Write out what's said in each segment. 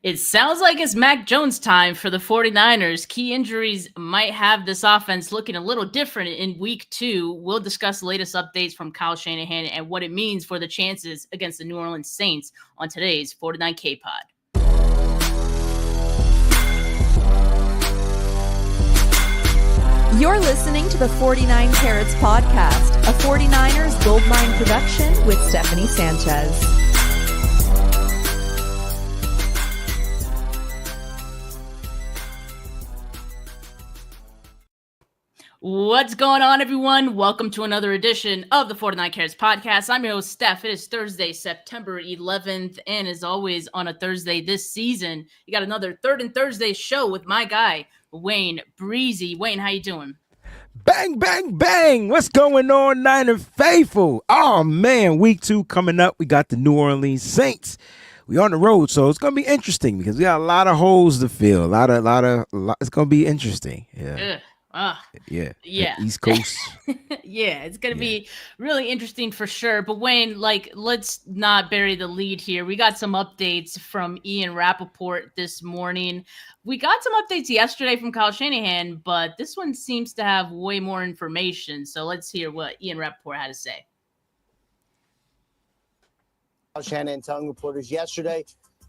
It sounds like it's Mac Jones time for the 49ers. Key injuries might have this offense looking a little different in week 2. We'll discuss the latest updates from Kyle Shanahan and what it means for the chances against the New Orleans Saints on today's 49K Pod. You're listening to the 49 Carats Podcast, a 49ers Goldmine production with Stephanie Sanchez. What's going on, everyone? Welcome to another edition of the 49 Carats Podcast. I'm your host, Steph. It is Thursday, September 11th, and as always, on a Thursday this season, you got another Third and Thursday show with my guy, Wayne Breezy. Wayne, how you doing? Bang, bang, bang. What's going on, Niner faithful? Oh, man, week 2 coming up. We got the New Orleans Saints. We on the road, so it's going to be interesting because we got a lot of holes to fill. It's going to be interesting. Yeah. Yeah. East Coast. Yeah, it's going to be really interesting for sure. But Wayne, let's not bury the lead here. We got some updates from Ian Rappaport this morning. We got some updates yesterday from Kyle Shanahan, but this one seems to have way more information. So let's hear what Ian Rappaport had to say. Kyle Shanahan telling reporters yesterday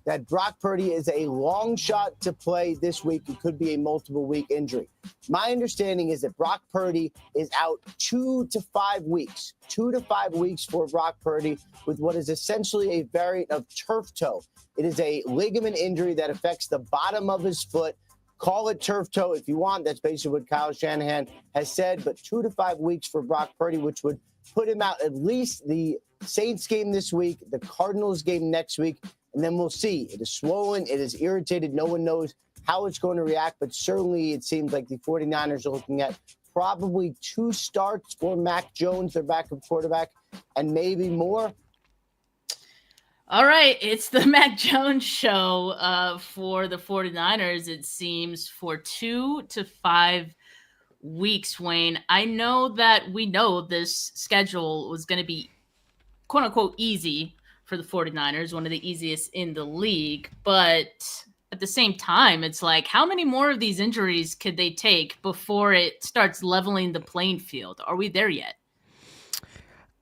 that Brock Purdy is a long shot to play this week. It could be a multiple week injury. My understanding is that Brock Purdy is out 2 to 5 weeks. 2 to 5 weeks for Brock Purdy with what is essentially a variant of turf toe. It is a ligament injury that affects the bottom of his foot. Call it turf toe if you want. That's basically what Kyle Shanahan has said. But 2 to 5 weeks for Brock Purdy, which would put him out at least the Saints game this week, the Cardinals game next week. And then we'll see. It is swollen. It is irritated. No one knows how it's going to react. But certainly it seems like the 49ers are looking at probably 2 starts for Mac Jones, their backup quarterback, and maybe more. All right. It's the Mac Jones show for the 49ers, it seems, for 2 to 5 weeks, Wayne. I know that we know this schedule was going to be, quote unquote, easy for the 49ers, one of the easiest in the league. But at the same time, it's like, how many more of these injuries could they take before it starts leveling the playing field? Are we there yet?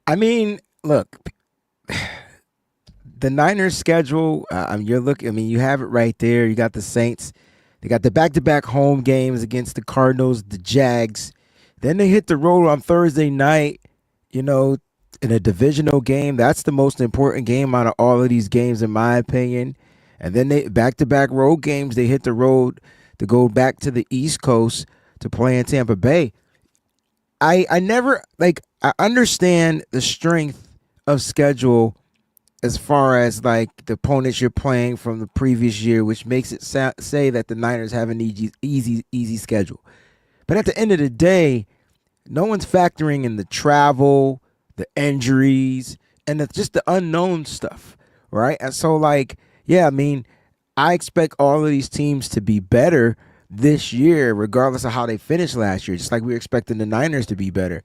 I mean, look, the Niners schedule, you have it right there. You got the Saints. They got the back-to-back home games against the Cardinals, the Jags. Then they hit the road on Thursday night, in a divisional game. That's the most important game out of all of these games, in my opinion. And then they back-to-back road games. They hit the road to go back to the East Coast to play in Tampa Bay. I understand the strength of schedule as far as the opponents you're playing from the previous year, which makes it say that the Niners have an easy schedule. But at the end of the day, no one's factoring in the travel, the injuries, and just the unknown stuff, right? And so, I expect all of these teams to be better this year, regardless of how they finished last year, just like we were expecting the Niners to be better.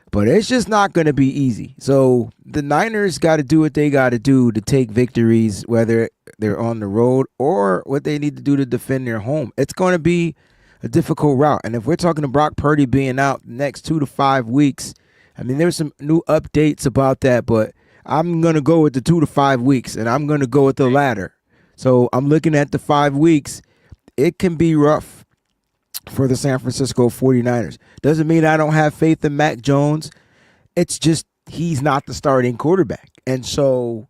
But it's just not going to be easy. So the Niners got to do what they got to do to take victories, whether they're on the road or what they need to do to defend their home. It's going to be a difficult route. And if we're talking to Brock Purdy being out the next 2 to 5 weeks, there's some new updates about that, but I'm going to go with the 2 to 5 weeks, and I'm going to go with the latter. So I'm looking at the 5 weeks. It can be rough for the San Francisco 49ers. Doesn't mean I don't have faith in Mac Jones. It's just he's not the starting quarterback. And so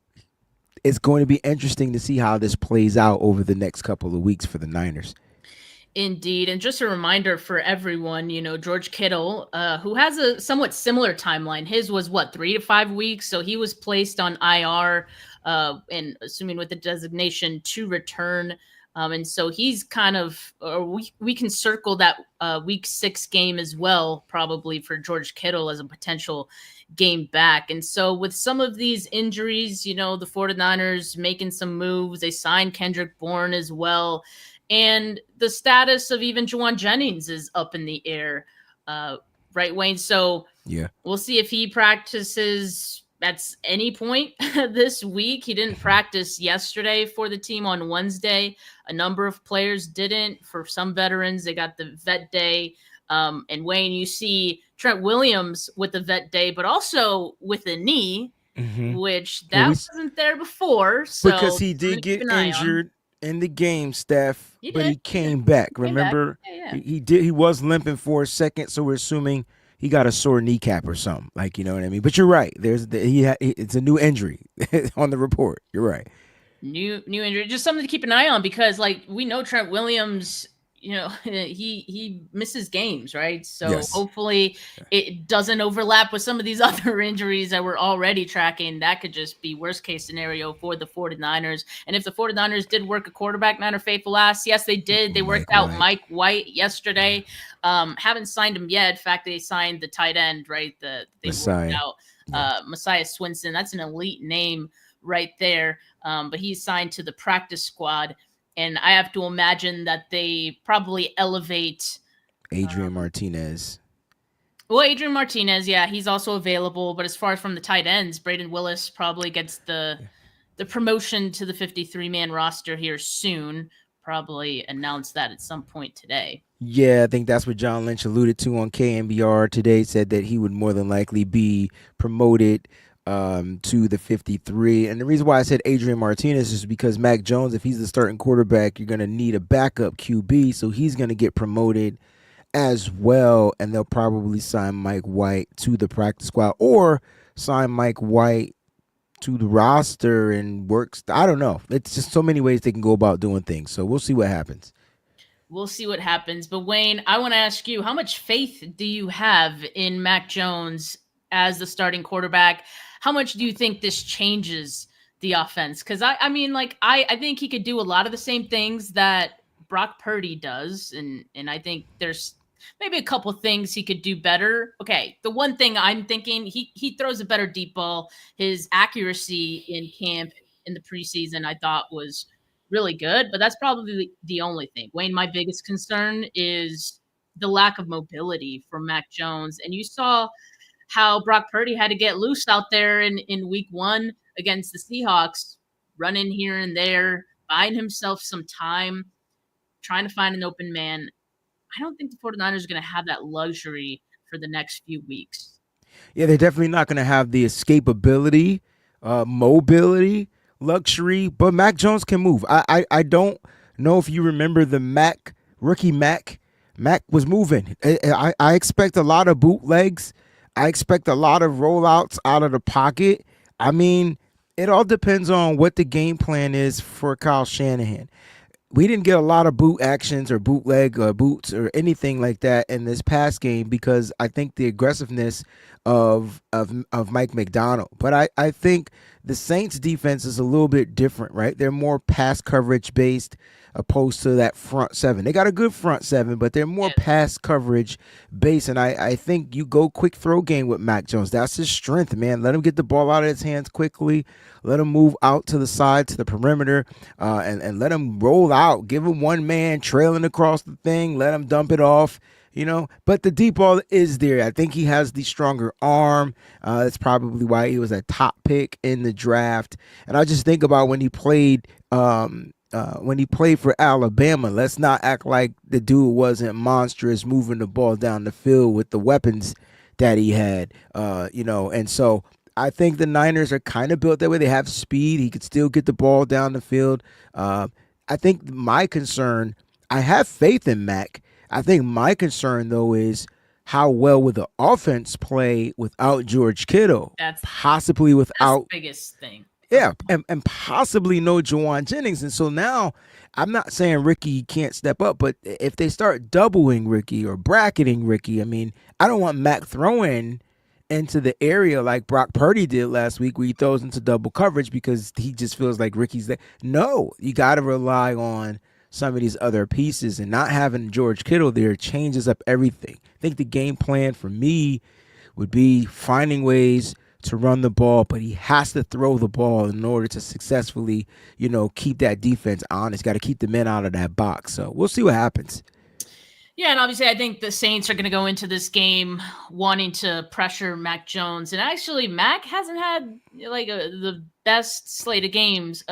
it's going to be interesting to see how this plays out over the next couple of weeks for the Niners. Indeed. And just a reminder for everyone, George Kittle, who has a somewhat similar timeline. His was 3 to 5 weeks. So he was placed on IR and assuming with the designation to return. And so he's we can circle that week 6 game as well, probably for George Kittle as a potential game back. And so with some of these injuries, the 49ers making some moves, they signed Kendrick Bourne as well. And the status of even Juwan Jennings is up in the air, right, Wayne? So yeah, we'll see if he practices That's any point this week. He didn't practice yesterday for the team on Wednesday. A number of players didn't. For some veterans, they got the vet day. And Wayne, you see Trent Williams with the vet day, but also with a knee, which Well, that wasn't there before. because So he something did to keep get an eye on. injured in the game, Steph, He but did. he came back. He came back. Remember, Yeah. he did. He was limping for a second, so we're assuming he got a sore kneecap or something. Like, you know what I mean? But you're right. It's a new injury on the report. You're right. New injury, just something to keep an eye on, because like we know Trent Williams, he misses games, right? So Yes. hopefully it doesn't overlap with some of these other injuries that we're already tracking. That could just be worst case scenario for the 49ers. And if the 49ers did work a quarterback, Niner faithful ass, yes, they did. They worked out Mike White yesterday. Haven't signed him yet. In fact, they signed the tight end, right? They Messiah. worked out Messiah Swinson. That's an elite name right there. But he's signed to the practice squad. And I have to imagine that they probably elevate Adrian Martinez. Well, Adrian Martinez, yeah, he's also available. But as far as from the tight ends, Braden Willis probably gets the promotion to the 53-man roster here soon. Probably announce that at some point today. Yeah, I think that's what John Lynch alluded to on KNBR today. Said that he would more than likely be promoted to the 53. And the reason why I said Adrian Martinez is because Mac Jones, if he's the starting quarterback, you're going to need a backup QB. So he's going to get promoted as well. And they'll probably sign Mike White to the practice squad or sign Mike White to the roster and works. I don't know. It's just so many ways they can go about doing things. So we'll see what happens. We'll see what happens. But Wayne, I want to ask you, how much faith do you have in Mac Jones as the starting quarterback? How much do you think this changes the offense? Because I mean, like, I think he could do a lot of the same things that Brock Purdy does. And I think there's maybe a couple things he could do better. Okay, the one thing I'm thinking, he throws a better deep ball. His accuracy in camp in the preseason, I thought, was really good, but that's probably the only thing. Wayne, my biggest concern is the lack of mobility for Mac Jones. And you saw how Brock Purdy had to get loose out there in week 1 against the Seahawks, running here and there, buying himself some time, trying to find an open man. I don't think the 49ers are going to have that luxury for the next few weeks. Yeah, they're definitely not going to have the escapability, mobility, luxury, but Mac Jones can move. I don't know if you remember the rookie Mac. Mac was moving. I expect a lot of bootlegs. I expect a lot of rollouts out of the pocket. I mean, it all depends on what the game plan is for Kyle Shanahan. We didn't get a lot of boot actions or bootleg or boots or anything like that in this past game because I think the aggressiveness of Mike McDonald. But I think the Saints defense is a little bit different, right? They're more pass coverage based opposed to that front seven. They got a good front seven, but they're more pass coverage based. And I think you go quick throw game with Mac Jones. That's his strength, man. Let him get the ball out of his hands quickly. Let him move out to the side, to the perimeter, and let him roll out. Give him one man trailing across the thing. Let him dump it off. But the deep ball is there. I think he has the stronger arm. That's probably why he was a top pick in the draft. And I just think about when he played for Alabama. Let's not act like the dude wasn't monstrous moving the ball down the field with the weapons that he had. And so I think the Niners are kind of built that way. They have speed. He could still get the ball down the field. I think my concern, I have faith in Mac. I think my concern, though, is how well would the offense play without George Kittle? That's without the biggest thing. Yeah, and possibly no Jawan Jennings. And so now I'm not saying Ricky can't step up, but if they start doubling Ricky or bracketing Ricky, I mean, I don't want Mac throwing into the area like Brock Purdy did last week where he throws into double coverage because he just feels like Ricky's there. No, you got to rely on some of these other pieces, and not having George Kittle there changes up everything. I think the game plan for me would be finding ways to run the ball, but he has to throw the ball in order to successfully, keep that defense honest. Got to keep the men out of that box. So we'll see what happens. Yeah, and obviously I think the Saints are going to go into this game wanting to pressure Mac Jones. And actually, Mac hasn't had like the best slate of games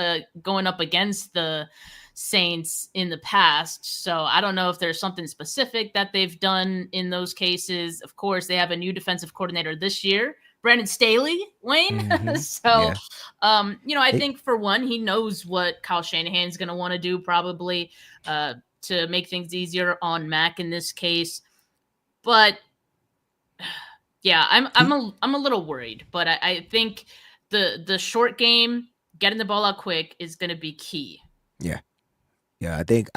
going up against the Saints in the past. So I don't know if there's something specific that they've done in those cases. Of course, they have a new defensive coordinator this year, Brandon Staley, Wayne. Mm-hmm. So, Yeah. I think for one, he knows what Kyle Shanahan's going to want to do probably. To make things easier on Mac in this case. But yeah, I'm a little worried. But I think the short game, getting the ball out quick, is going to be key. Yeah. Yeah, I think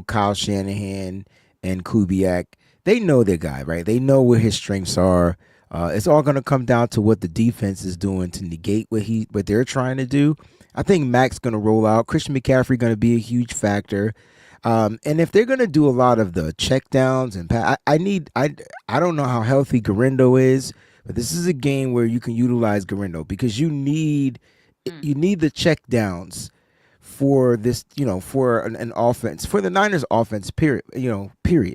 Kyle Shanahan and Kubiak, they know their guy, right? They know where his strengths are. It's all going to come down to what the defense is doing to negate what they're trying to do. I think Mac's going to roll out. Christian McCaffrey going to be a huge factor. And if they're going to do a lot of the check downs and I don't know how healthy Garendo is, but this is a game where you can utilize Garendo because you need the check downs for this, for an offense, for the Niners offense, period.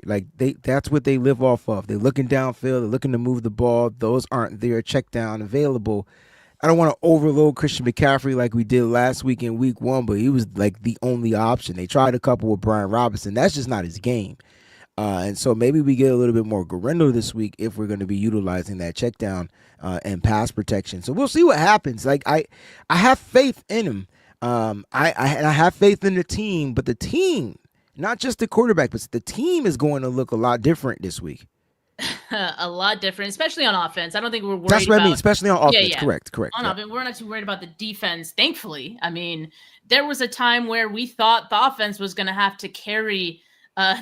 Like that's what they live off of. They're looking downfield, they're looking to move the ball. Those aren't there check down available. I don't want to overload Christian McCaffrey like we did last week in week 1, but he was like the only option. They tried a couple with Brian Robinson. That's just not his game. And so maybe we get a little bit more Garendo this week if we're going to be utilizing that check down and pass protection. So we'll see what happens. Like I have faith in him. I have faith in the team, but the team, not just the quarterback, but the team is going to look a lot different this week. A lot different, especially on offense. I don't think we're worried. That's what I mean, especially on offense. Yeah. Correct. On offense, we're not too worried about the defense. Thankfully, I mean, there was a time where we thought the offense was going to have to carry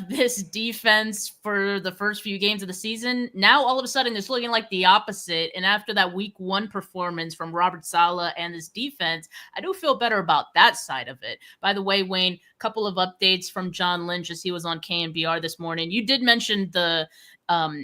this defense for the first few games of the season. Now, all of a sudden, it's looking like the opposite. And after that week 1 performance from Robert Saleh and this defense, I do feel better about that side of it. By the way, Wayne, a couple of updates from John Lynch as he was on KNBR this morning. You did mention the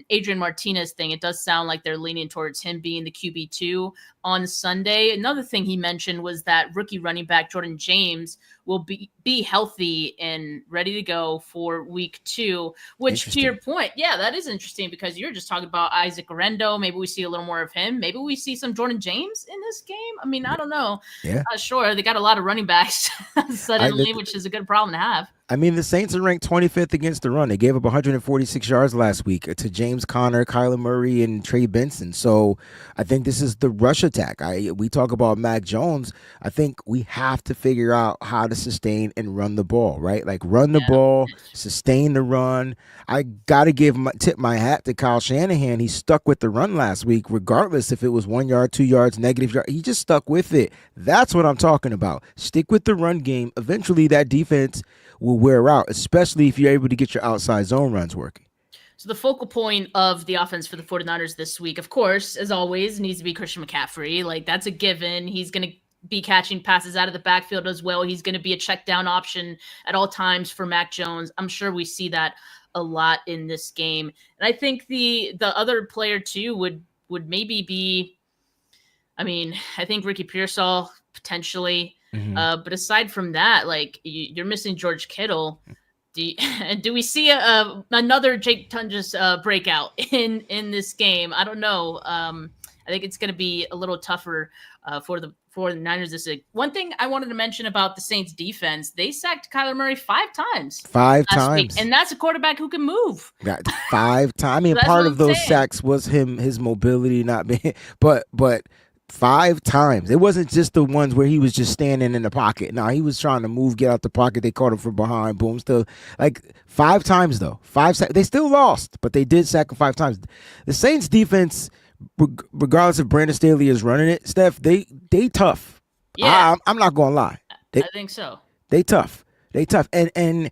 Adrian Martinez thing. It does sound like they're leaning towards him being the QB2 on Sunday. Another thing he mentioned was that rookie running back Jordan James will be healthy and ready to go for week 2, which to your point, yeah, that is interesting because you're just talking about Isaac Garendo. Maybe we see a little more of him. Maybe we see some Jordan James in this game. I mean, I don't know. Yeah. Sure. They got a lot of running backs suddenly, which is a good problem to have. I mean, the Saints are ranked 25th against the run. They gave up 146 yards last week to James Conner, Kyler Murray, and Trey Benson. So I think this is the rush attack. We talk about Mac Jones. I think we have to figure out how to sustain and run the ball, right? Like run the ball, sustain the run. I got to tip my hat to Kyle Shanahan. He stuck with the run last week, regardless if it was 1 yard, 2 yards, negative yard. He just stuck with it. That's what I'm talking about. Stick with the run game. Eventually that defense will wear out, especially if you're able to get your outside zone runs working. So the focal point of the offense for the 49ers this week, of course, as always, needs to be Christian McCaffrey. Like, that's a given. He's going to be catching passes out of the backfield as well. He's going to be a check down option at all times for Mac Jones. I'm sure we see that a lot in this game. And I think the other player too would maybe be, I mean, I think Ricky Pearsall potentially. Mm-hmm. But aside from that, like you're missing George Kittle. Do we see another Jake Tunges breakout in this game? I don't know. I think it's going to be a little tougher for the Niners this week. One thing I wanted to mention about the Saints defense, they sacked Kyler Murray 5 times. 5 times. Week, and that's a quarterback who can move. 5 times. I mean, so part of those sacks was his mobility not being, but 5 times. It wasn't just the ones where he was just standing in the pocket. No, he was trying to move, get out the pocket. They caught him from behind. Boom. Still, like 5 times though. 5 sacks. They still lost, but they did sack him 5 times. The Saints defense, regardless if Brandon Staley is running it, Steph, they tough. Yeah, I'm not gonna lie. I think so. They tough. And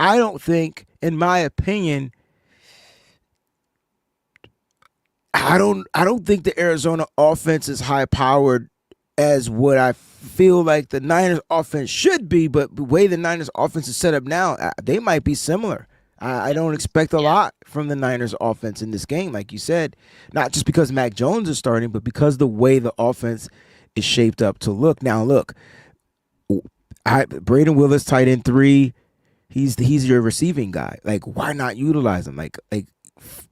I don't think, in my opinion, I don't think the Arizona offense is high powered as what I feel like the Niners offense should be, but the way the Niners offense is set up now, they might be similar. I don't expect a lot from the Niners offense in this game, like you said, not just because Mac Jones is starting, but because the way the offense is shaped up to look. Now, look, Braden Willis, tight end 3, he's your receiving guy. Like, why not utilize him?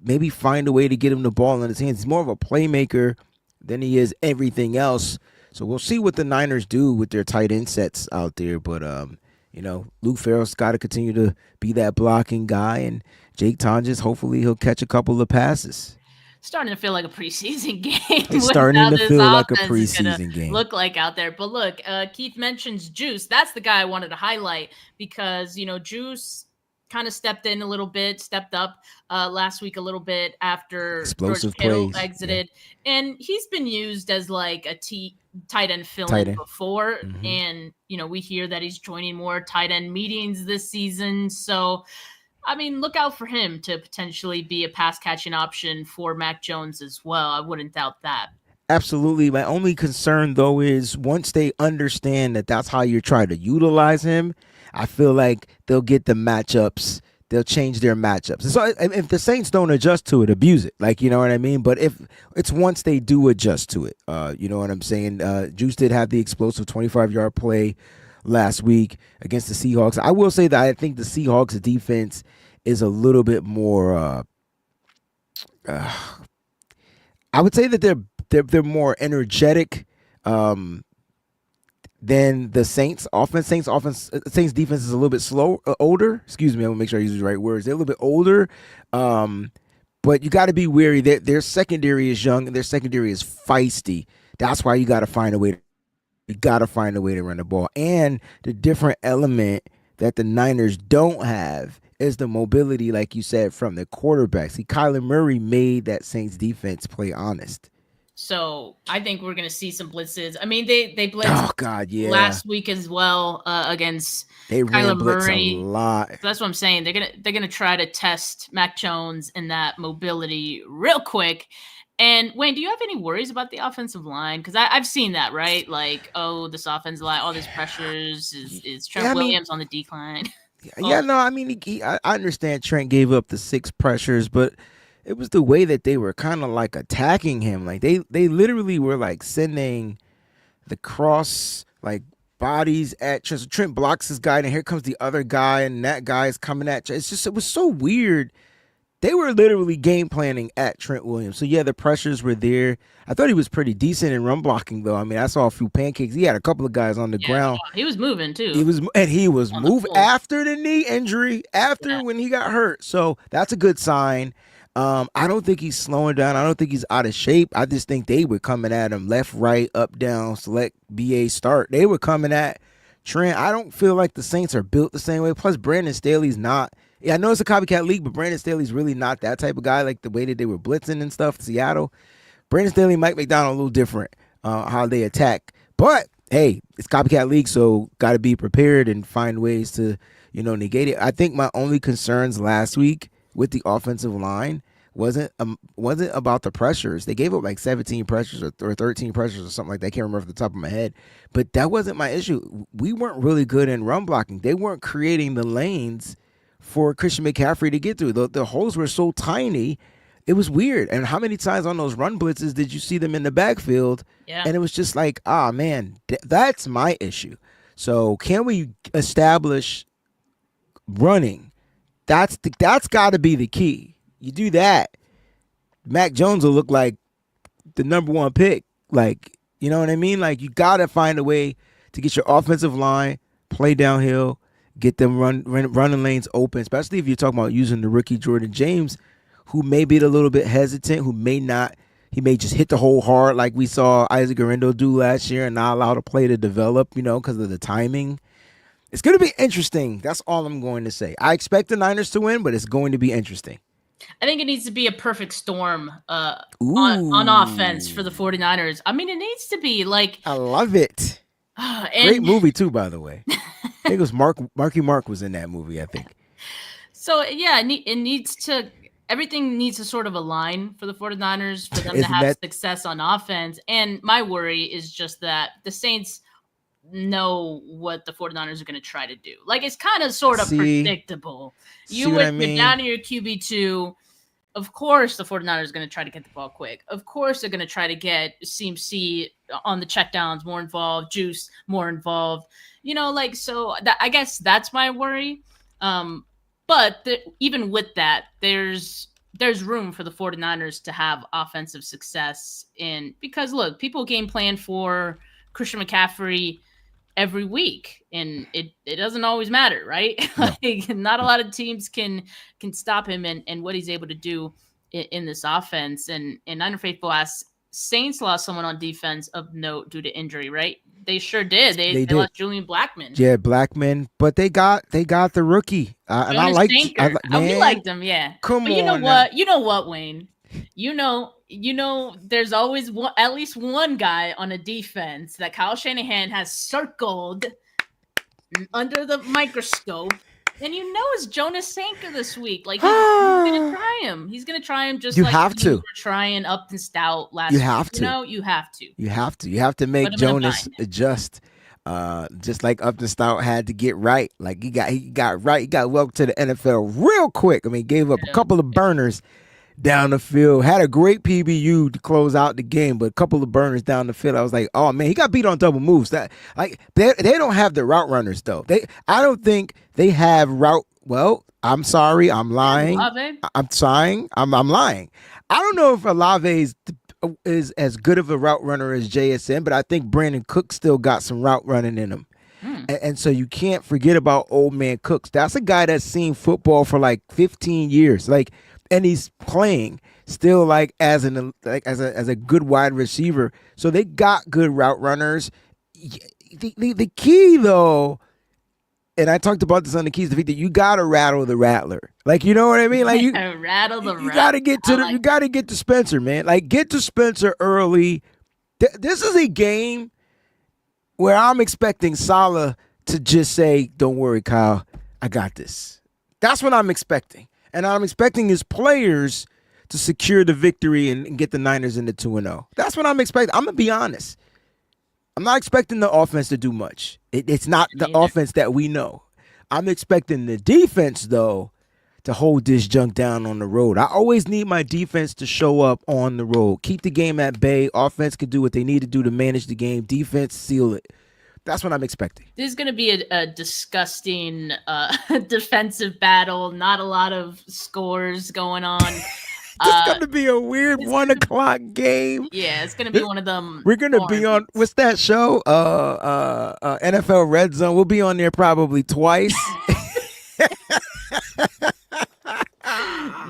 Maybe find a way to get him the ball in his hands. He's more of a playmaker than he is everything else. So we'll see what the Niners do with their tight end sets out there. But Luke Farrell's got to continue to be that blocking guy, and Jake Tonjes, hopefully he'll catch a couple of passes. Starting to feel like a preseason game. It's starting to feel like a preseason game. Look like out there. But look, Keith mentions Juice. That's the guy I wanted to highlight because, Juice kind of stepped up last week a little bit after Explosive George Kittle plays. exited. Yeah. And he's been used as like a tight end fill-in before. Mm-hmm. And, we hear that he's joining more tight end meetings this season. So, look out for him to potentially be a pass catching option for Mac Jones as well. I wouldn't doubt that. Absolutely. My only concern, though, is once they understand that that's how you're trying to utilize him, I feel like they'll get the matchups. They'll change their matchups. And so if the Saints don't adjust to it, abuse it. Like, you know what I mean? But if it's once they do adjust to it, you know what I'm saying? Juice did have the explosive 25-yard play last week against the Seahawks. I will say that I think the Seahawks defense is a little bit more I would say that they're more energetic than the Saints offense. Saints defense is a little bit older. Excuse me, I'm gonna make sure I use the right words. They're a little bit older. But you got to be wary. Their secondary is young and their secondary is feisty. That's why you got to find a way to run the ball. And the different element that the Niners don't have is the mobility, like you said, from the quarterback. See, Kyler Murray made that Saints defense play honest. So I think we're going to see some blitzes. They blitzed last week as well against Kyler Murray. A lot. So that's what I'm saying. They're gonna try to test Mac Jones and that mobility real quick. And Wayne, do you have any worries about the offensive line? Because I've seen that, right? Like, this offensive line, all these pressures is Trent Williams on the decline. I understand Trent gave up the 6 pressures, but it was the way that they were kind of like attacking him. Like they literally were like sending the cross like bodies at Trent. So Trent blocks his guy, and here comes the other guy, and that guy is coming at you. It was so weird. They were literally game planning at Trent Williams. So, yeah, the pressures were there. I thought he was pretty decent in run blocking, though. I saw a few pancakes. He had a couple of guys on the ground. He was moving, too. He was moving after the knee injury, when he got hurt. So, that's a good sign. I don't think he's slowing down. I don't think he's out of shape. I just think they were coming at him left, right, up, down, select, BA, start. They were coming at Trent. I don't feel like the Saints are built the same way. Plus, Brandon Staley's not. Yeah, I know it's a copycat league, but Brandon Staley's really not that type of guy, like the way that they were blitzing and stuff in Seattle. Brandon Staley, Mike McDonald, a little different how they attack. But, hey, it's copycat league, so got to be prepared and find ways to, negate it. I think my only concerns last week with the offensive line wasn't about the pressures. They gave up like 17 pressures or 13 pressures or something like that. I can't remember off the top of my head. But that wasn't my issue. We weren't really good in run blocking. They weren't creating the lanes for Christian McCaffrey to get through. The holes were so tiny, it was weird. And how many times on those run blitzes did you see them in the backfield? Yeah. And it was just like, man, that's my issue. So can we establish running? That's got to be the key. You do that, Mac Jones will look like the number 1 pick. Like, you know what I mean? Like, you got to find a way to get your offensive line, play downhill, get them running lanes open, especially if you're talking about using the rookie Jordan James, who may be a little bit hesitant, who may not. He may just hit the hole hard like we saw Isaac Guerrero do last year and not allow the play to develop, because of the timing. It's going to be interesting. That's all I'm going to say. I expect the Niners to win, but it's going to be interesting. I think it needs to be a perfect storm on offense for the 49ers. It needs to be like... I love it. Great movie, too, by the way. I think it was Marky Mark was in that movie, I think. So, yeah, it needs to... Everything needs to sort of align for the 49ers for them to have success on offense. And my worry is just that the Saints know what the 49ers are going to try to do. Like, it's kind of sort of predictable. You're down to your QB2. Of course, the 49ers are going to try to get the ball quick. Of course, they're going to try to get CMC on the checkdowns more involved, Juice more involved. So I guess that's my worry. But even with that, there's room for the 49ers to have offensive success because look, people game plan for Christian McCaffrey every week, and it doesn't always matter, right? No. Like, not a lot of teams can stop him and what he's able to do in this offense. And Niner Faithful asks, Saints lost someone on defense of note due to injury, right? They sure did. They did. lost Julian Blackman. Yeah, Blackman, but they got the rookie, and I like. We liked him, yeah. Come but on, you know what? You know what, Wayne? You know, there's always at least one guy on a defense that Kyle Shanahan has circled under the microscope. And it's Jonas Sanker this week. Like, he's going to try him. He's going to try him just you like have you to. were trying Upton Stout last you week. Have to. You have to. You have to. You have to make Jonas adjust. Just like Upton Stout had to get right. Like he got right. He got welcome to the NFL real quick. I mean, gave up a couple of burners down the field. Had a great PBU to close out the game, but a couple of burners down the field. I was like, oh man, he got beat on double moves. That like they don't have the route runners though. I don't think they have route. Well, I'm sorry, I'm lying. I'm lying. I don't know if Olave is as good of a route runner as JSN, but I think Brandon Cook still got some route running in him. And so you can't forget about old man Cooks. That's a guy that's seen football for like 15 years. Like, and he's playing still like as a good wide receiver. So they got good route runners. The key though, and I talked about this on the keys to victory, you gotta rattle the rattler. Like, you know what I mean? Like you rattle the rattler. You gotta get to Spencer, man. Like, get to Spencer early. This is a game where I'm expecting Saleh to just say, "Don't worry, Kyle, I got this." That's what I'm expecting. And I'm expecting his players to secure the victory and get the Niners into 2-0. That's what I'm expecting. I'm going to be honest. I'm not expecting the offense to do much. It's not the offense that we know. I'm expecting the defense, though, to hold this junk down on the road. I always need my defense to show up on the road. Keep the game at bay. Offense can do what they need to do to manage the game. Defense, seal it. That's what I'm expecting. This is going to be a disgusting defensive battle. Not a lot of scores going on. It's going to be a weird 1 o'clock game. Yeah, it's going to be one of them. We're going to be on, what's that show? NFL Red Zone. We'll be on there probably twice.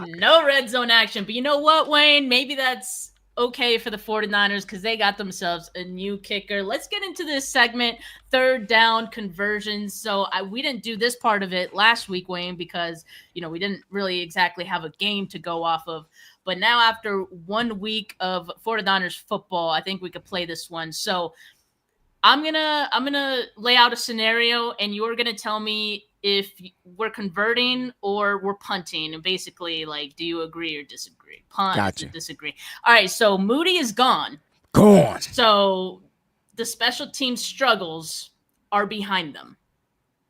No red zone action. But you know what, Wayne? Maybe that's okay for the 49ers because they got themselves a new kicker. Let's get into this segment, third down conversions. So we didn't do this part of it last week, Wayne, because, we didn't really exactly have a game to go off of. But now after 1 week of 49ers football, I think we could play this one. So I'm gonna lay out a scenario, and you're gonna tell me if we're converting or we're punting, and basically, like, do you agree or disagree? Punt, gotcha. Disagree. All right, so Moody is gone. Gone. So the special team struggles are behind them.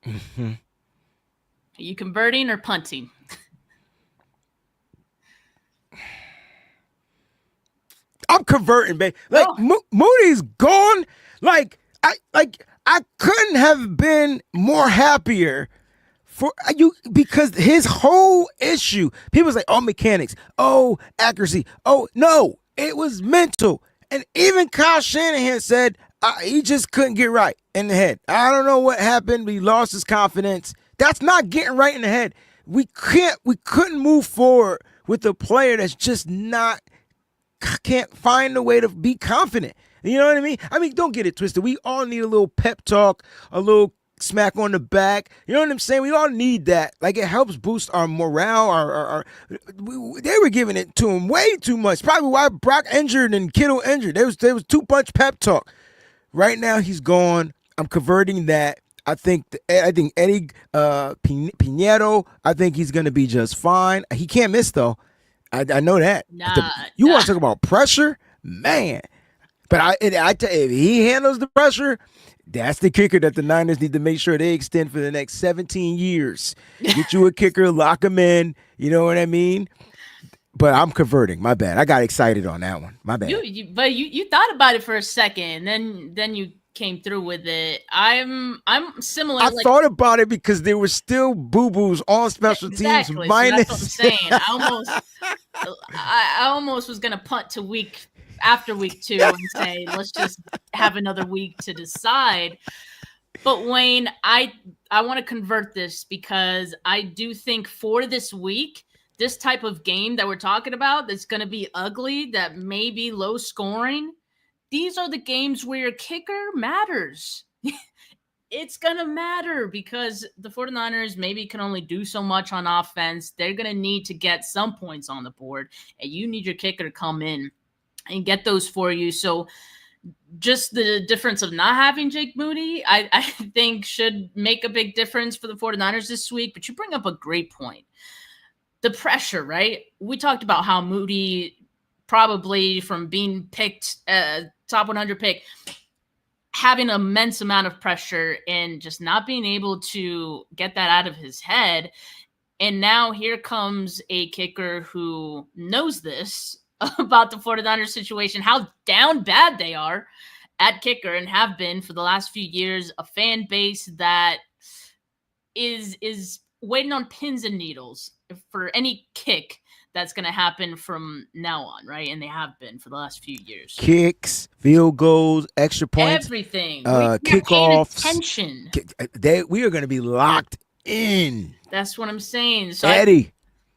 Mm-hmm. Are you converting or punting? I'm converting, babe. Like, Moody's gone. I couldn't have been more happier for you because his whole issue, people say, oh, mechanics, oh, accuracy, oh, no, it was mental. And even Kyle Shanahan said he just couldn't get right in the head. I don't know what happened. He lost his confidence. That's not getting right in the head. We couldn't move forward with a player that's just can't find a way to be confident. You know what I mean? Don't get it twisted. We all need a little pep talk, a little smack on the back. You know what I'm saying? We all need that. Like, it helps boost our morale. They were giving it to him way too much. Probably why Brock injured and Kittle injured. There was too much pep talk. Right now, he's gone. I'm converting that. I think Eddie Pinedo, I think he's going to be just fine. He can't miss, though. I know that. You want to talk about pressure? Man. But if he handles the pressure, that's the kicker that the Niners need to make sure they extend for the next 17 years. Get you a kicker, lock him in. You know what I mean? But I'm converting. My bad. I got excited on that one. My bad. But you thought about it for a second, and then you came through with it. I'm similar. I like, thought about it because there were still boo-boos on special teams exactly. So minus. that's what I'm saying. I almost was gonna punt to after week 2 and say let's just have another week to decide. But Wayne, I want to convert this because I do think for this week, this type of game that we're talking about that's going to be ugly, that may be low scoring, these are the games where your kicker matters. It's going to matter because the 49ers maybe can only do so much on offense. They're going to need to get some points on the board, and you need your kicker to come in and get those for you. So just the difference of not having Jake Moody, I think should make a big difference for the 49ers this week. But you bring up a great point. The pressure, right? We talked about how Moody probably from being picked top 100 pick, having an immense amount of pressure and just not being able to get that out of his head. And now here comes a kicker who knows this about the 49ers situation, how down bad they are at kicker and have been for the last few years, a fan base that is waiting on pins and needles for any kick that's going to happen from now on, right? And they have been for the last few years. Kicks, field goals, extra points, everything. kickoffs. Attention. We are going to be locked in. That's what I'm saying. So Eddie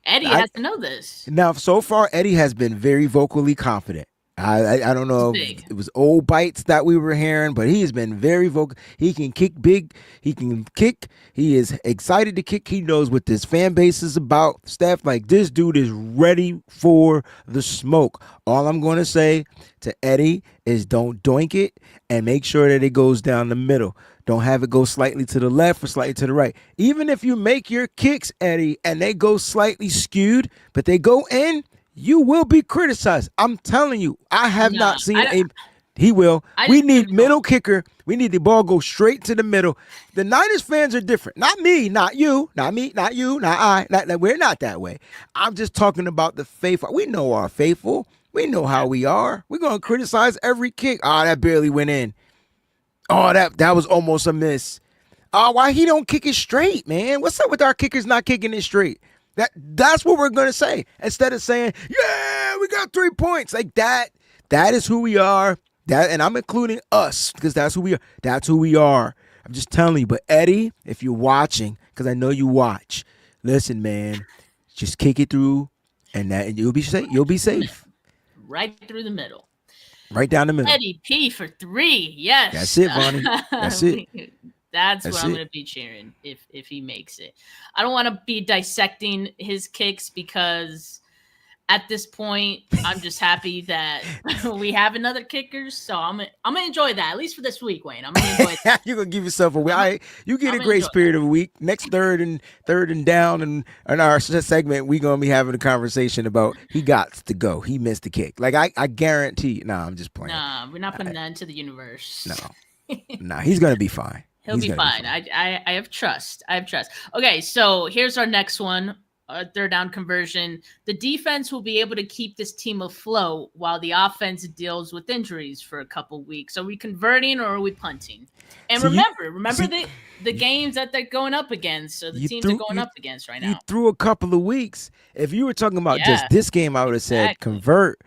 has to know this. Now, so far, Eddie has been very vocally confident. I don't know if it was old bites that we were hearing, but he has been very vocal. He can kick big. He can kick. He is excited to kick. He knows what this fan base is about. Steph, like, this dude is ready for the smoke. All I'm going to say to Eddie is don't doink it and make sure that it goes down the middle. Don't have it go slightly to the left or slightly to the right. Even if you make your kicks, Eddie, and they go slightly skewed, but they go in, you will be criticized. I'm telling you, I have not seen he will. We need middle kicker. We need the ball go straight to the middle. The Niners fans are different. Not me, not you, not me, not you, not I. We're not that way. I'm just talking about the faithful. We know our faithful. We know how we are. We're going to criticize every kick. Oh, that barely went in. Oh, that was almost a miss. Oh, why he don't kick it straight, man? What's up with our kickers not kicking it straight? That's what we're going to say. Instead of saying, yeah, we got 3 points. Like that is who we are. And I'm including us because that's who we are. That's who we are. I'm just telling you. But Eddie, if you're watching, because I know you watch, listen, man, just kick it through and you'll be safe. You'll be safe. Right through the middle. Right down the middle. Eddie P for 3. Yes. That's it, Vonnie. That's it. That's what I'm going to be cheering if he makes it. I don't want to be dissecting his kicks because at this point, I'm just happy that we have another kicker. So I'm gonna enjoy that, at least for this week, Wayne. I'm gonna enjoy that. You're gonna give yourself a week. You get a grace period of a week. Next third and down and in our segment, we're gonna be having a conversation about he got to go. He missed the kick. Like I guarantee. Nah, I'm just playing. Nah, we're not putting that into the universe. No, he's gonna be fine. He'll be fine. I have trust. Okay, so here's our next one. Third down conversion. The defense will be able to keep this team afloat while the offense deals with injuries for a couple weeks. Are we converting or are we punting? And remember the games that they're going up against, or the teams they're going up against right now. You threw a couple of weeks. If you were talking about just this game, I would have said convert.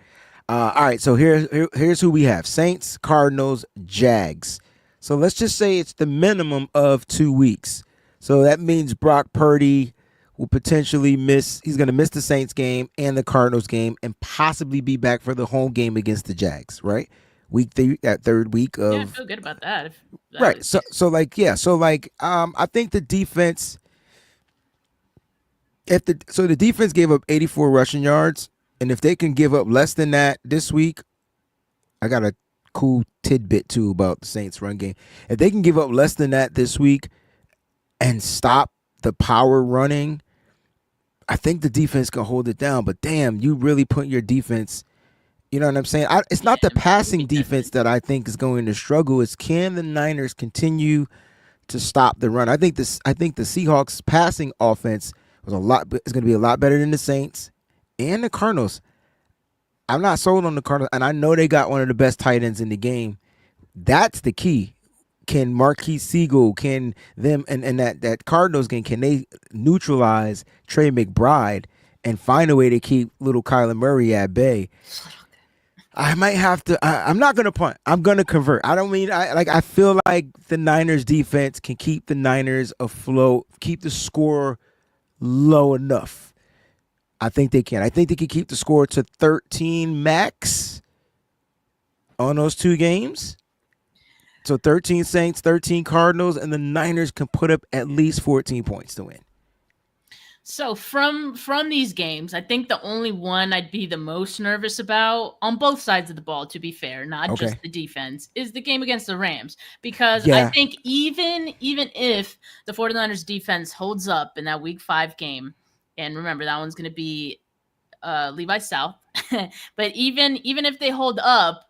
All right, so here's who we have: Saints, Cardinals, Jags. So let's just say it's the minimum of 2 weeks. So that means Brock Purdy will potentially miss. He's going to miss the Saints game and the Cardinals game and possibly be back for the home game against the Jags, right? Week 3, that third week of. Yeah, I feel good about that. Right. So I think the defense. The defense gave up 84 rushing yards, and if they can give up less than that this week, I got a cool tidbit too about the Saints run game. If they can give up less than that this week and stop the power running, I think the defense can hold it down. But damn, you really put your defense, you know what I'm saying? It's not the passing defense that I think is going to struggle. It's can the Niners continue to stop the run? I think the Seahawks passing offense is going to be a lot better than the Saints and the Cardinals. I'm not sold on the Cardinals, and I know they got one of the best tight ends in the game. That's the key. can Marquis Siegel, can them and that Cardinals game, can they neutralize Trey McBride and find a way to keep little Kyler Murray at bay? I might have to. I'm not gonna punt. I'm gonna convert. I don't mean I feel like the Niners defense can keep the Niners afloat, keep the score low enough. I think they can. I think they can keep the score to 13 max on those two games. So 13 Saints, 13 Cardinals, and the Niners can put up at least 14 points to win. So from these games, I think the only one I'd be the most nervous about on both sides of the ball, to be fair, not just the defense, is the game against the Rams. Because I think even if the 49ers defense holds up in that week 5 game, and remember that one's going to be Levi South, but even if they hold up,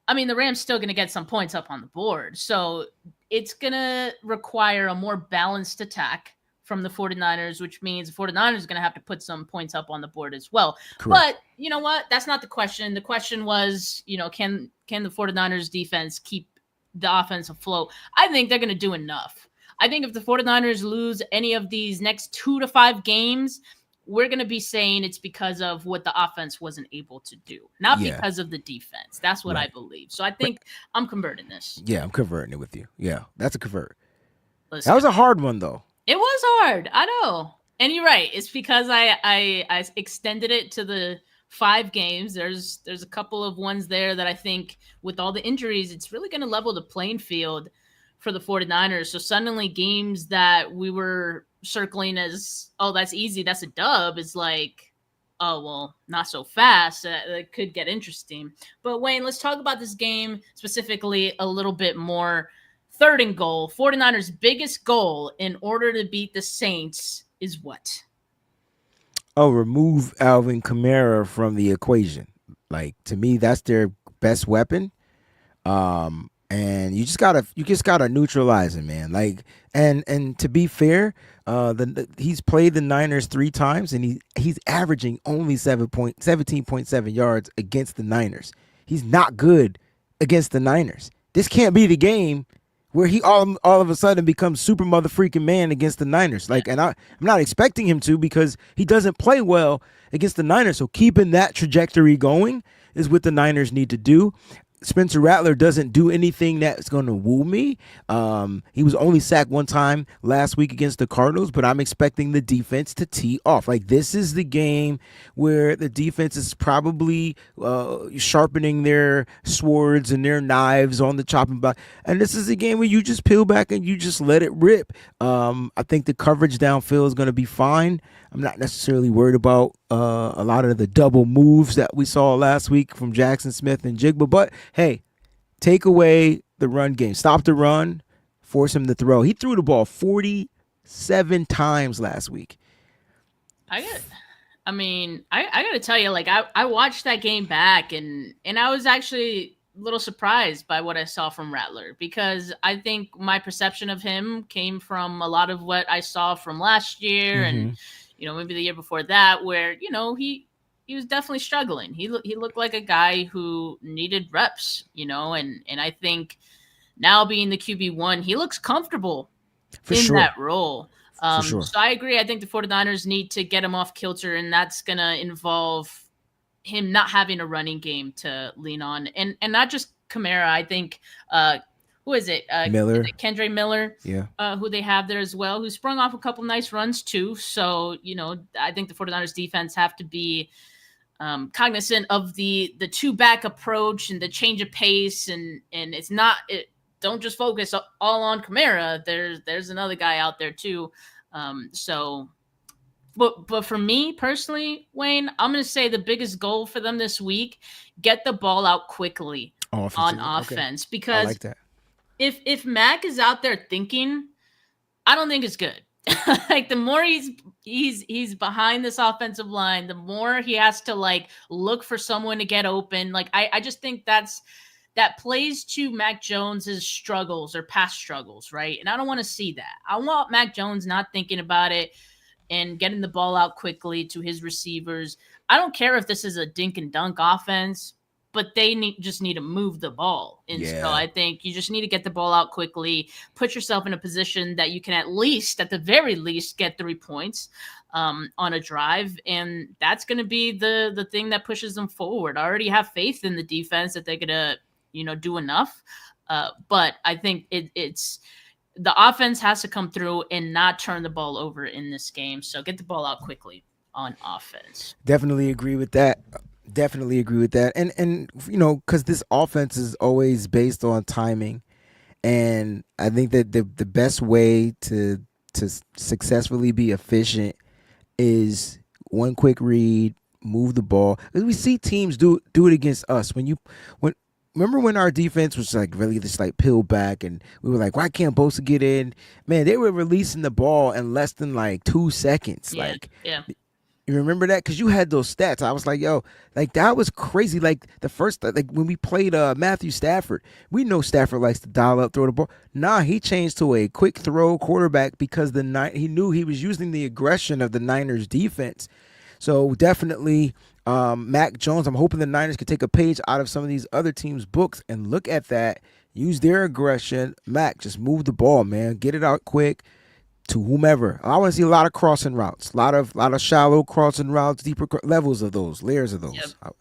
I mean, the Rams still going to get some points up on the board. So it's going to require a more balanced attack from the 49ers, which means the 49ers are going to have to put some points up on the board as well. Correct. But you know what? That's not the question. The question was, can the 49ers defense keep the offense afloat? I think they're going to do enough. I think if the 49ers lose any of these next 2 to 5 games, we're going to be saying it's because of what the offense wasn't able to do, not because of the defense. That's what I believe. So I think I'm converting this. Yeah, I'm converting it with you. Yeah, that's a convert. That was a hard one, though. It was hard. I know. And you're right. It's because I extended it to the 5 games. There's a couple of ones there that I think with all the injuries, it's really going to level the playing field for the 49ers. So suddenly games that we were circling as, oh, that's easy, that's a dub, is like, oh, well, not so fast. It could get interesting. But Wayne, let's talk about this game specifically a little bit more. 3rd and goal. 49ers' biggest goal in order to beat the Saints is what? Oh, remove Alvin Kamara from the equation. Like, to me, that's their best weapon. And you just gotta neutralize him, man. Like, and to be fair, he's played the Niners 3 times, and he's averaging only 17.7 yards against the Niners. He's not good against the Niners. This can't be the game where he all of a sudden becomes super mother freaking man against the Niners. Like, and I'm not expecting him to, because he doesn't play well against the Niners. So keeping that trajectory going is what the Niners need to do. Spencer Rattler doesn't do anything that's going to woo me. He was only sacked 1 time last week against the Cardinals, but I'm expecting the defense to tee off. Like, this is the game where the defense is probably sharpening their swords and their knives on the chopping block. And this is a game where you just peel back and you just let it rip. I think the coverage downfield is going to be fine. I'm not necessarily worried about a lot of the double moves that we saw last week from Jackson Smith and Jigba. But, hey, take away the run game. Stop the run. Force him to throw. He threw the ball 47 times last week. I got to tell you, like, I watched that game back, and I was actually a little surprised by what I saw from Rattler, because I think my perception of him came from a lot of what I saw from last year and maybe the year before that, where, he was definitely struggling. He looked like a guy who needed reps, and I think now being the QB1, he looks comfortable that role. So I agree. I think the 49ers need to get him off kilter, and that's going to involve him not having a running game to lean on. And not just Kamara. I think who is it? Miller. Is it Kendre Miller, who they have there as well, who sprung off a couple nice runs too. So, I think the 49ers defense have to be cognizant of the 2-back approach and the change of pace. And it's not, don't just focus all on Kamara. There's another guy out there too. But for me personally, Wayne, I'm going to say the biggest goal for them this week, get the ball out quickly on offense. Because I like that. If Mac is out there thinking, I don't think it's good. Like, the more he's behind this offensive line, the more he has to, like, look for someone to get open. Like, I just think that plays to Mac Jones's struggles or past struggles, right? And I don't want to see that. I want Mac Jones not thinking about it and getting the ball out quickly to his receivers. I don't care if this is a dink and dunk offense. but they just need to move the ball. And so Yeah. I think you just need to get the ball out quickly, put yourself in a position that you can at the very least, get 3 points on a drive. And that's going to be the thing that pushes them forward. I already have faith in the defense that they're going to, do enough. But I think it's the offense has to come through and not turn the ball over in this game. So get the ball out quickly on offense. Definitely agree with that. And because this offense is always based on timing, and I think that the best way to successfully be efficient is one quick read, move the ball. We see teams do it against us. Remember when our defense was like really just like peeled back, and we were like, why can't Bosa get in? Man, they were releasing the ball in less than like 2 seconds. Yeah. You remember that? Because you had those stats. I was like, yo, like that was crazy. Like the first, like when we played Matthew Stafford, we know Stafford likes to dial up, throw the ball. Nah, he changed to a quick throw quarterback because he knew he was using the aggression of the Niners defense. So definitely Mac Jones, I'm hoping the Niners can take a page out of some of these other teams' books and look at that, use their aggression. Mac, just move the ball, man. Get it out quick to whomever. I want to see a lot of crossing routes, a lot of shallow crossing routes, deeper levels of those, layers of those. Yep.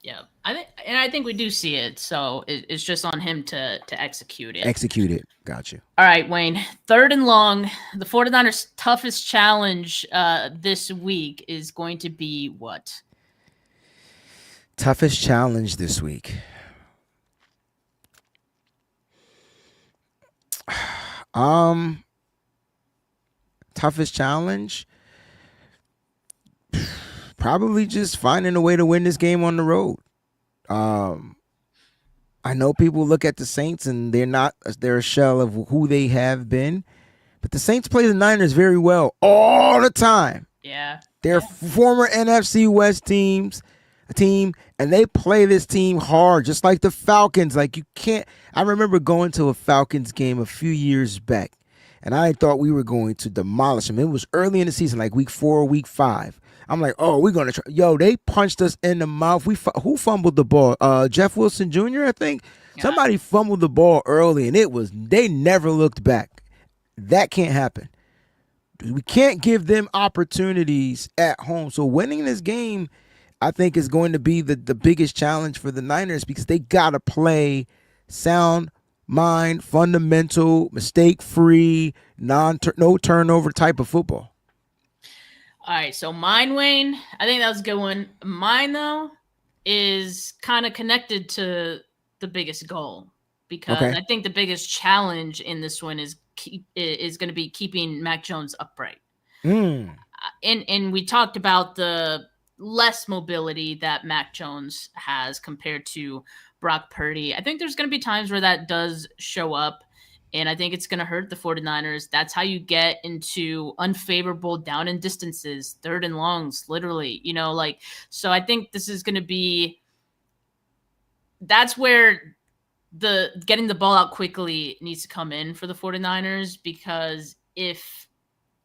Yeah, I think we do see it. So it's just on him to execute it. Execute it. Got you. All right, Wayne. 3rd and long. The 49ers' toughest challenge this week is going to be what? Toughest challenge this week. Toughest challenge? Probably just finding a way to win this game on the road. I know people look at the Saints and they're a shell of who they have been, but the Saints play the Niners very well all the time. Yeah. They're former NFC West team, and they play this team hard, just like the Falcons. Like I remember going to a Falcons game a few years back, and I thought we were going to demolish them. It was early in the season, like week 4 or week 5. I'm like, oh, we're gonna try. Yo, they punched us in the mouth. Who fumbled the ball? Jeff Wilson Jr., I think. Yeah. Somebody fumbled the ball early, and they never looked back. That can't happen. We can't give them opportunities at home. So winning this game, I think, is going to be the biggest challenge for the Niners, because they gotta play sound mind, fundamental, mistake-free, no turnover type of football. All right, so mine, Wayne, I think that was a good one. Mine, though, is kind of connected to the biggest goal, because I think the biggest challenge in this one is going to be keeping Mac Jones upright. And we talked about the less mobility that Mac Jones has compared to Brock Purdy. I think there's going to be times where that does show up, and I think it's going to hurt the 49ers. That's how you get into unfavorable down and distances, 3rd and longs, literally, so I think this is going to be, that's where the getting the ball out quickly needs to come in for the 49ers, because if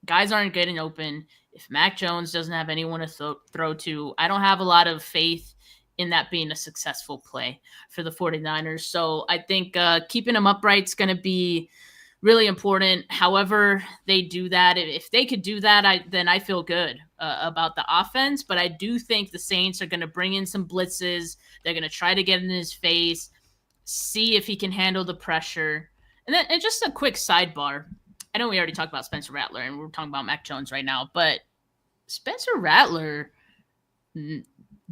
guys aren't getting open, if Mac Jones doesn't have anyone to throw to, I don't have a lot of faith in that being a successful play for the 49ers. So I think keeping them upright is going to be really important. However they do that, if they could do that, then I feel good about the offense. But I do think the Saints are going to bring in some blitzes. They're going to try to get in his face, see if he can handle the pressure. And just a quick sidebar. I know we already talked about Spencer Rattler, and we're talking about Mac Jones right now, but Spencer Rattler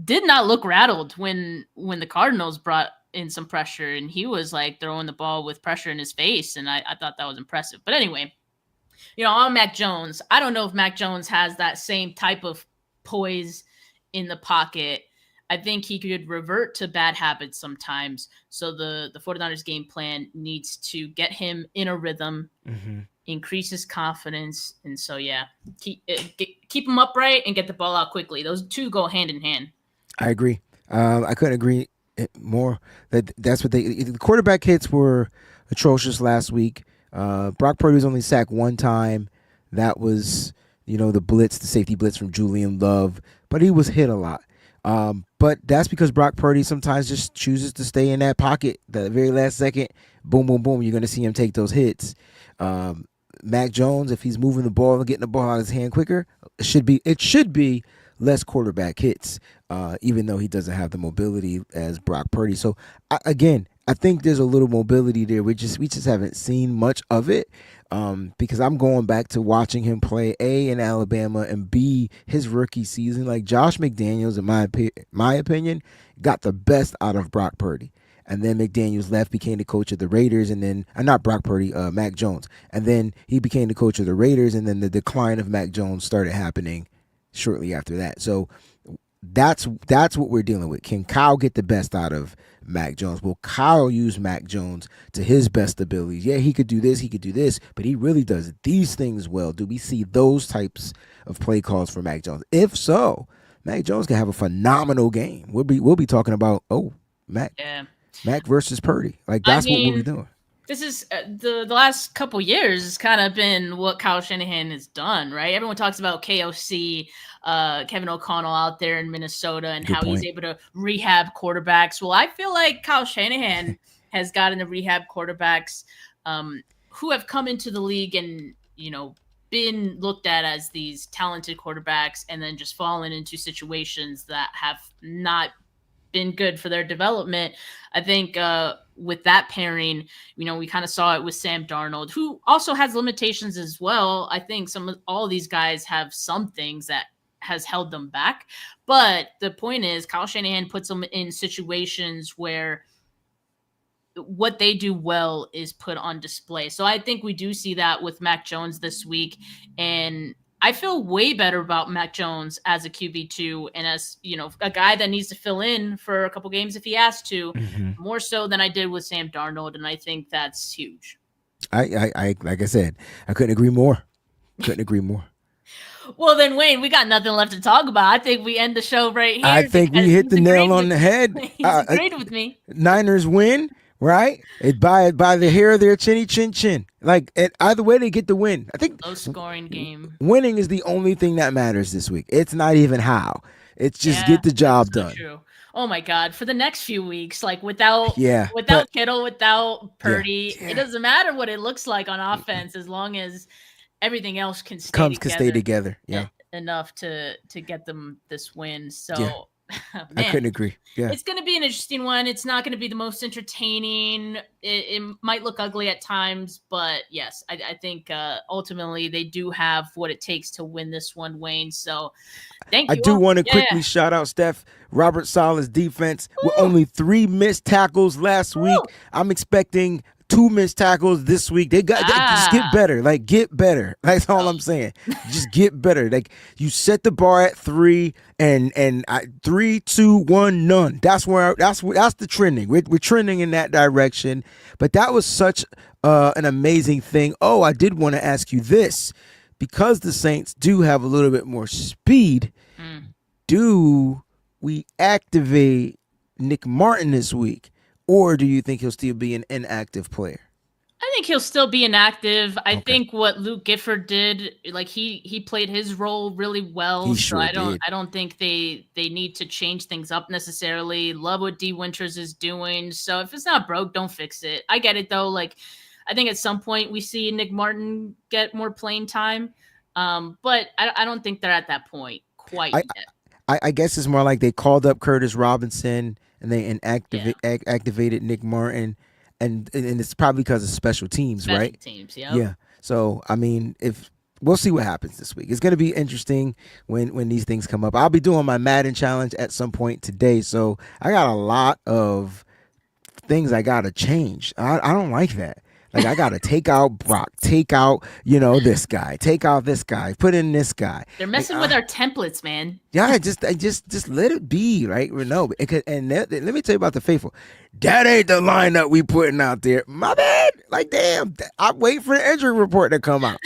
did not look rattled when the Cardinals brought in some pressure, and he was like throwing the ball with pressure in his face, and I thought that was impressive. But anyway, on Mac Jones, I don't know if Mac Jones has that same type of poise in the pocket. I think he could revert to bad habits sometimes. So the 49ers game plan needs to get him in a rhythm, increase his confidence. And so, keep him upright and get the ball out quickly. Those two go hand in hand. I agree. I couldn't agree more. That's what the quarterback hits were atrocious last week. Brock Purdy was only sacked one time. That was, the safety blitz from Julian Love, but he was hit a lot. But that's because Brock Purdy sometimes just chooses to stay in that pocket. The very last second, boom, boom, boom, you're going to see him take those hits. Mac Jones, if he's moving the ball and getting the ball out of his hand quicker, it should be less quarterback hits, even though he doesn't have the mobility as Brock Purdy. So I think there's a little mobility there. We just haven't seen much of it, because I'm going back to watching him play A in Alabama and B his rookie season. Like Josh McDaniels, in my opinion, got the best out of Brock Purdy. And then McDaniels left, became the coach of the Raiders, and then not Brock Purdy, Mac Jones. And then he became the coach of the Raiders, and then the decline of Mac Jones started happening shortly after that. So that's what we're dealing with. Can Kyle get the best out of Mac Jones? Will Kyle use Mac Jones to his best abilities? Yeah, he could do this, but he really does these things well. Do we see those types of play calls for Mac Jones? If so, Mac Jones can have a phenomenal game. We'll be talking about Mac versus Purdy. Like that's what we'll be doing. This is the last couple years has kind of been what Kyle Shanahan has done, right? Everyone talks about KOC, Kevin O'Connell out there in Minnesota, and Good how point. he's able to rehab quarterbacks. Well, I feel like Kyle Shanahan has gotten to rehab quarterbacks who have come into the league and, been looked at as these talented quarterbacks and then just fallen into situations that have not been good for their development. I think with that pairing, we kind of saw it with Sam Darnold, who also has limitations as well. I think all of these guys have some things that has held them back. But the point is, Kyle Shanahan puts them in situations where what they do well is put on display. So I think we do see that with Mac Jones this week. And I feel way better about Mac Jones as a QB2 and as, a guy that needs to fill in for a couple games if he has to, more so than I did with Sam Darnold. And I think that's huge. I like I said, I couldn't agree more. Well, then, Wayne, we got nothing left to talk about. I think we end the show right here. I think we hit the nail on the head. He's agreed with me. Niners win, right? By the hair of their chinny chin chin. Like either way, they get the win. I think low scoring game. Winning is the only thing that matters this week. It's not even how. It's just get the job done. True. Oh my God! For the next few weeks, like without Kittle, without Purdy, it doesn't matter what it looks like on offense as long as everything else can stay together. Yeah, enough to get them this win. So. Man, I couldn't agree. Yeah, it's going to be an interesting one. It's not going to be the most entertaining. It might look ugly at times, but yes, I think ultimately they do have what it takes to win this one, Wayne. So thank you. I do want to quickly shout out Steph. Robert Saleh's defense with only 3 missed tackles last week. I'm expecting 2 missed tackles this week. They just get better. Like, get better. That's all I'm saying. Just get better. Like, you set the bar at 3 and 3, 2, 1, none. That's the trending. We're trending in that direction. But that was such an amazing thing. Oh, I did want to ask you this. Because the Saints do have a little bit more speed, do we activate Nick Martin this week? Or do you think he'll still be an inactive player? I think he'll still be inactive. I think what Luke Gifford did, like he played his role really well. He sure I did. don't think they need to change things up necessarily. Love what D Winters is doing. So if it's not broke, don't fix it. I get it though. Like I think at some point we see Nick Martin get more playing time. But I don't think they're at that point quite yet. I guess it's more like they called up Curtis Robinson and they activated Nick Martin, and it's probably because of special teams, right? Teams, yeah. Yeah. So I mean, if we'll see what happens this week. It's going to be interesting when these things come up. I'll be doing my Madden challenge at some point today, so I got a lot of things I got to change. I don't like that. Like I gotta take out Brock, take out this guy, take out this guy, put in this guy. They're messing with our templates, man. Yeah, just let it be, right? No, and let me tell you about the faithful. That ain't the lineup we putting out there. My bad. Like damn, I'm waiting for the injury report to come out.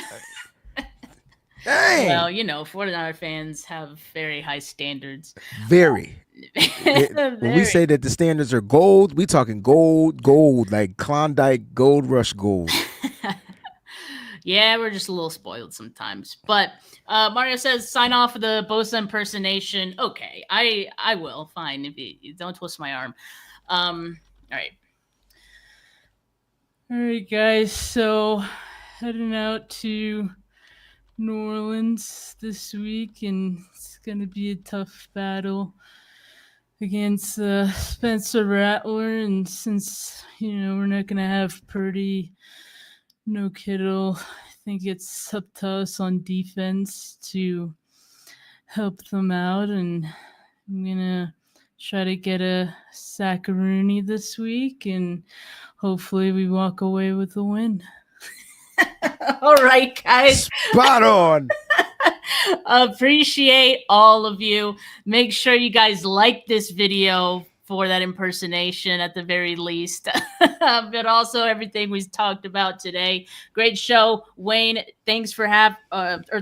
Dang. Well, 49er fans have very high standards. Very. When we say that the standards are gold, we talking gold, like Klondike Gold Rush gold. Yeah, we're just a little spoiled sometimes. But Mario says, sign off with the Bosa impersonation. Okay, I will. Fine. If you don't twist my arm. All right. All right, guys. So heading out to New Orleans this week, and it's going to be a tough battle against Spencer Rattler. And since, we're not going to have Purdy, no Kittle, I think it's up to us on defense to help them out. And I'm going to try to get a Sackaroonie this week, and hopefully we walk away with a win. All right, guys. Spot on. Appreciate all of you. Make sure you guys like this video for that impersonation at the very least. But also everything we talked about today. Great show. Wayne, thanks for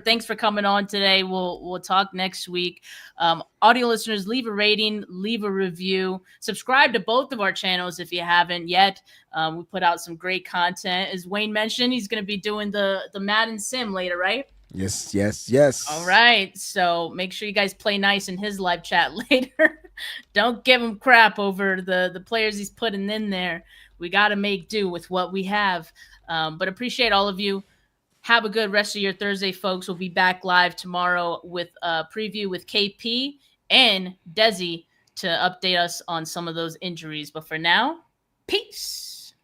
thanks for coming on today. We'll talk next week. Audio listeners, leave a rating, leave a review, subscribe to both of our channels if you haven't yet. We put out some great content. As Wayne mentioned, he's going to be doing the Madden Sim later, right? Yes. All right. So make sure you guys play nice in his live chat later. Don't give him crap over the players he's putting in there. We got to make do with what we have. But appreciate all of you. Have a good rest of your Thursday, folks. We'll be back live tomorrow with a preview with KP and Desi to update us on some of those injuries. But for now, peace.